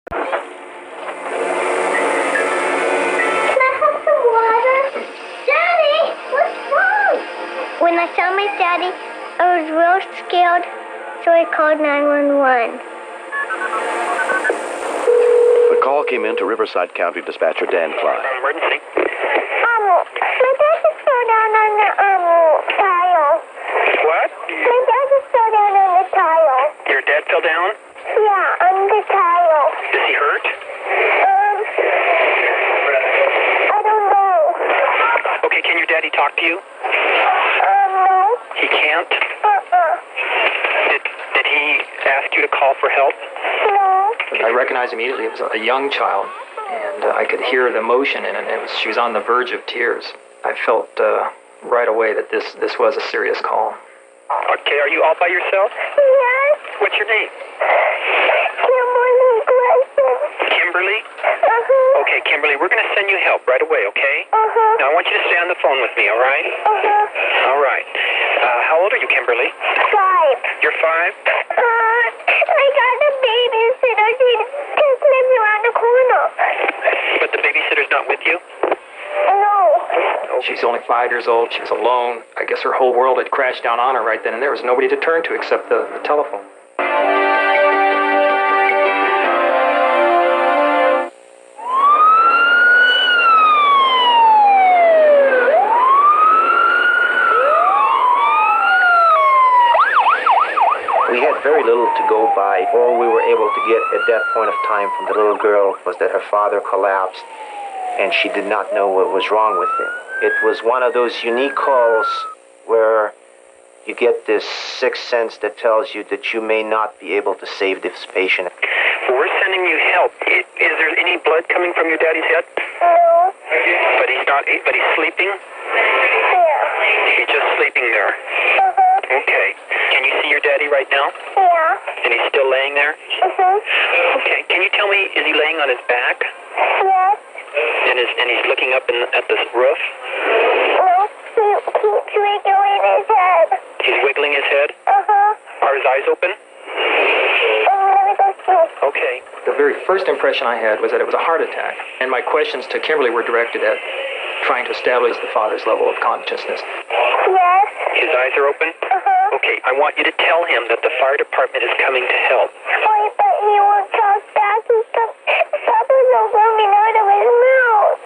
When I saw my daddy, I was real scared, so I called 911. The call came in to Riverside County Dispatcher Dan Klein. Emergency. My dad just fell down on the tile. What? My dad just fell down on the tile. Your dad fell down? Yeah, on the tile. Is he hurt? I don't know. Okay, can your daddy talk to you? No. He can't? Did he ask you to call for help? No. I recognized immediately it was a young child, and I could hear the emotion in it. She was on the verge of tears. I felt right away that this was a serious call. Okay, are you all by yourself? Yes. What's your name? Kimberly Gleason. Kimberly? Uh-huh. Okay, Kimberly, we're going to send you help right away, okay? Uh-huh. Now, I want you to stay on the phone with me, all right? Uh-huh. All right. How old are you, Kimberly? 5. You're 5? I got a babysitter. She just lives around the corner. But the babysitter's not with you? No. She's only 5 years old. She was alone. I guess her whole world had crashed down on her right then, and there was nobody to turn to except the telephone. We had very little to go by. All we were able to get at that point of time from the little girl was that her father collapsed and she did not know what was wrong with him. It was one of those unique calls where you get this sixth sense that tells you that you may not be able to save this patient. We're sending you help. Is there any blood coming from your daddy's head? No. But he's sleeping? Yeah. He's just sleeping there. Uh-huh. Okay. Can you see your daddy right now? Yeah. And he's still laying there? Uh-huh. Okay. Can you tell me, is he laying on his back? Yes. And he's looking up at the roof? No. He keeps wiggling his head. He's wiggling his head? Uh-huh. Are his eyes open? Let me go see. Okay. The very first impression I had was that it was a heart attack, and my questions to Kimberly were directed at trying to establish the father's level of consciousness. Yes. His eyes are open? Uh-huh. Okay. I want you to tell him that the fire department is coming to help. Wait, but he won't talk back. Bubbles are coming out of his mouth.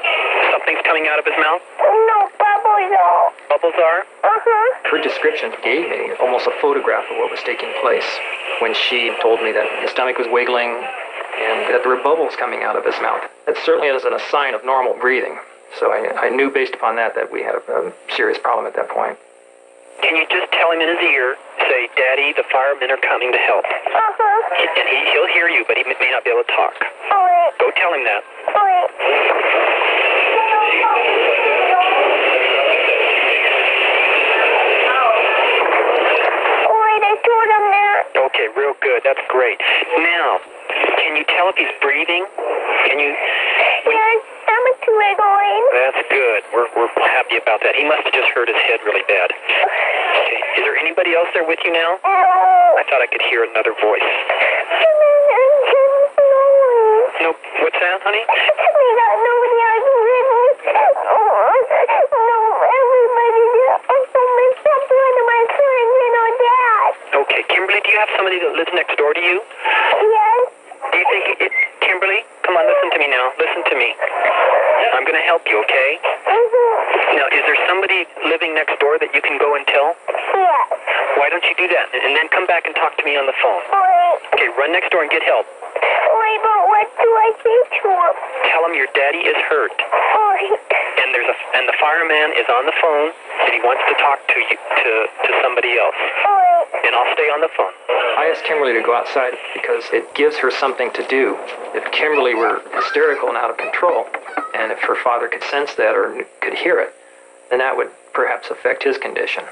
Something's coming out of his mouth? No, bubbles are. Bubbles are? Uh-huh. Her description gave me almost a photograph of what was taking place when she told me that his stomach was wiggling and that there were bubbles coming out of his mouth. That certainly isn't a sign of normal breathing. So I knew based upon that we had a serious problem at that point. Can you just tell him in his ear, say, Daddy, the firemen are coming to help? Uh-huh. And he'll hear you, but he may not be able to talk. All right. Go tell him that. All right. All right, I told him that. Okay, real good. That's great. Now, can you tell if he's breathing? Can you... Yes, stomach's wiggling. That's good. We're happy about that. He must have just hurt his head really bad. Okay. Is there anybody else there with you now? No. I thought I could hear another voice. No, what's that, honey? We got nobody else with me. No, everybody did. Also, except one of my friends and our dad. Okay, Kimberly, do you have somebody that lives next door to you? Yes. Do you think Kimberly, come on, listen to me now. Listen to me. I'm going to help you, okay? Now, is there somebody living next door that you can go and tell? Yes. Why don't you do that? And then come back and talk to me on the phone. All right. Okay, run next door and get help. Wait, but what do I say to him? Tell him your daddy is hurt. All right. And the fireman is on the phone, and he wants to talk to you, to somebody else. All right. And I'll stay on the phone. I asked Kimberly to go outside because it gives her something to do. If Kimberly were hysterical and out of control, and if her father could sense that or could hear it, then that would perhaps affect his condition.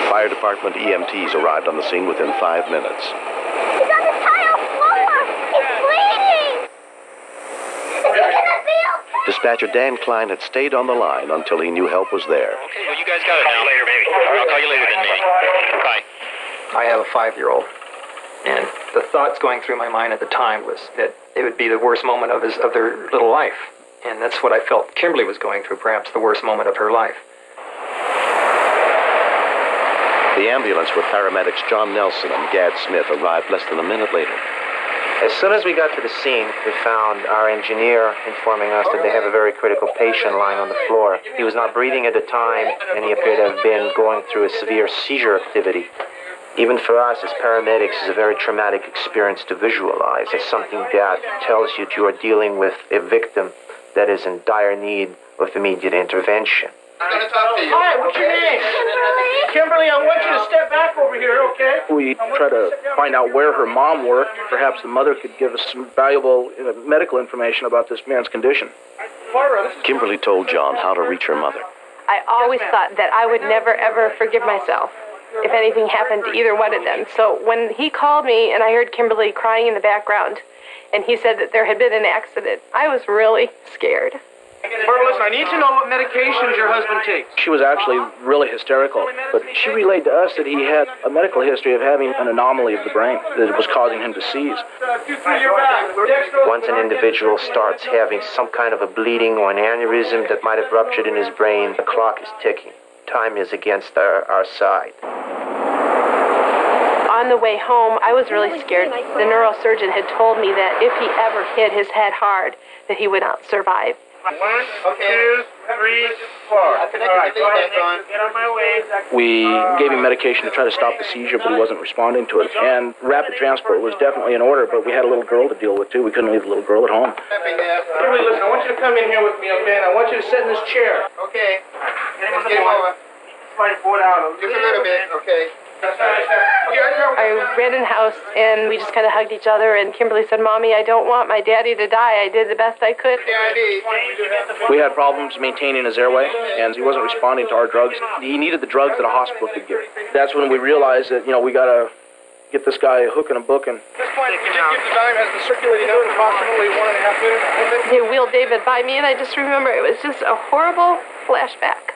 Fire department EMTs arrived on the scene within 5 minutes. He's on the tile floor. He's bleeding. Is he gonna feel? Dispatcher Dan Klein had stayed on the line until he knew help was there. Okay, well, you guys got it now. Later, maybe. I'll call you later then, maybe. Bye. I have a 5-year-old, And the thoughts going through my mind at the time was that it would be the worst moment of their little life. And that's what I felt Kimberly was going through, perhaps the worst moment of her life. The ambulance with paramedics John Nelson and Gad Smith arrived less than a minute later. As soon as we got to the scene, we found our engineer informing us that they have a very critical patient lying on the floor. He was not breathing at the time, and he appeared to have been going through a severe seizure activity. Even for us as paramedics, it's a very traumatic experience to visualize. It's something that tells you that you are dealing with a victim that is in dire need of immediate intervention. Hi, what's your name? Kimberly, I want you to step back over here, okay? We try to find out where her mom worked. Perhaps the mother could give us some valuable medical information about this man's condition. Kimberly told John how to reach her mother. I always thought that I would never, ever forgive myself if anything happened to either one of them. So when he called me and I heard Kimberly crying in the background, and he said that there had been an accident, I was really scared. Barbara, listen, I need to know what medications your husband takes. She was actually really hysterical, but she relayed to us that he had a medical history of having an anomaly of the brain that was causing him to seize. Once an individual starts having some kind of a bleeding or an aneurysm that might have ruptured in his brain, the clock is ticking. Time is against our side. On the way home, I was really scared. The neurosurgeon had told me that if he ever hit his head hard, that he would not survive. 1, 2, 3, 4. All right, go ahead, get on my way. We gave him medication to try to stop the seizure, but he wasn't responding to it. And rapid transport was definitely in order, but we had a little girl to deal with, too. We couldn't leave the little girl at home. Kimberly, listen, I want you to come in here with me, okay? And I want you to sit in this chair. Okay. Get him on the board. Slide forward out just a little bit, okay. I ran in the house, and we just kind of hugged each other, and Kimberly said, Mommy, I don't want my daddy to die. I did the best I could. We had problems maintaining his airway, and he wasn't responding to our drugs. He needed the drugs that a hospital could give. That's when we realized that, we got to get this guy a hook and a book. And at this point, the dime has been circulating out approximately 1.5 minutes. They wheeled David by me, and I just remember it was just a horrible flashback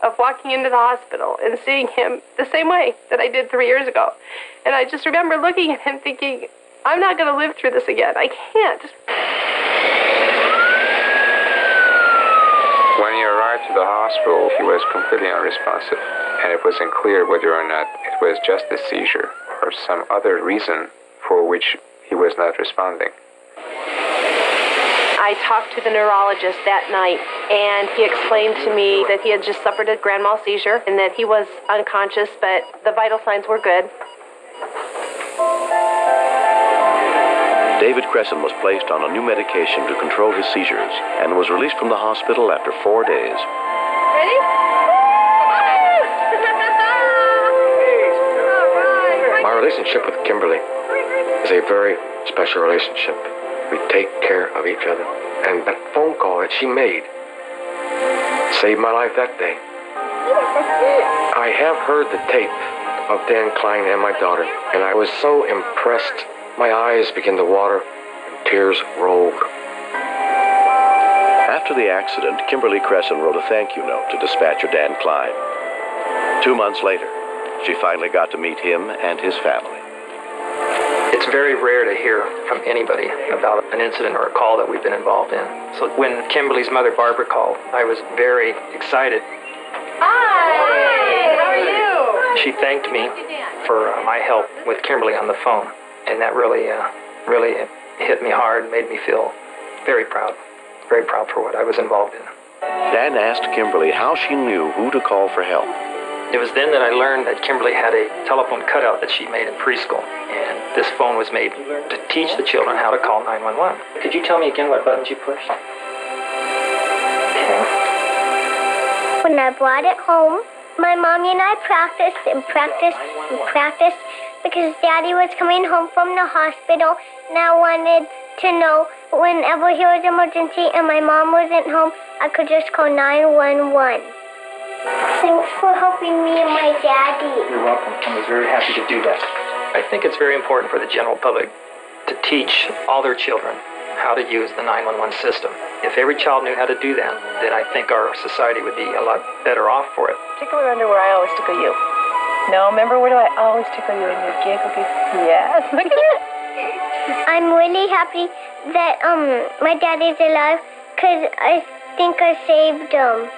of walking into the hospital and seeing him the same way that I did 3 years ago. And I just remember looking at him thinking, I'm not going to live through this again. I can't. When he arrived to the hospital, he was completely unresponsive, and it wasn't clear whether or not it was just a seizure or some other reason for which he was not responding. I talked to the neurologist that night, and he explained to me that he had just suffered a grand mal seizure and that he was unconscious, but the vital signs were good. David Cresson was placed on a new medication to control his seizures and was released from the hospital after 4 days. Ready? My relationship with Kimberly is a very special relationship. We take care of each other. And that phone call that she made saved my life that day. I have heard the tape of Dan Klein and my daughter, and I was so impressed. My eyes began to water, and tears rolled. After the accident, Kimberly Cresson wrote a thank you note to dispatcher Dan Klein. 2 months later, she finally got to meet him and his family. It's very rare to hear from anybody about an incident or a call that we've been involved in. So when Kimberly's mother, Barbara, called, I was very excited. Hi! How are you? She thanked me for my help with Kimberly on the phone, and that really hit me hard and made me feel very proud for what I was involved in. Dan asked Kimberly how she knew who to call for help. It was then that I learned that Kimberly had a telephone cutout that she made in preschool, and this phone was made to teach the children how to call 911. Could you tell me again what buttons you pushed? Okay. When I brought it home, my mommy and I practiced and practiced and practiced because Daddy was coming home from the hospital, and I wanted to know whenever he was emergency and my mom wasn't home, I could just call 911. Thanks for helping me and my daddy. You're welcome. I was very happy to do that. I think it's very important for the general public to teach all their children how to use the 911 system. If every child knew how to do that, then I think our society would be a lot better off for it. Particularly under where I always took a U. No, remember where do I always tickle you and you giggle? Yes, look at you. I'm really happy that my daddy's alive because I think I saved him.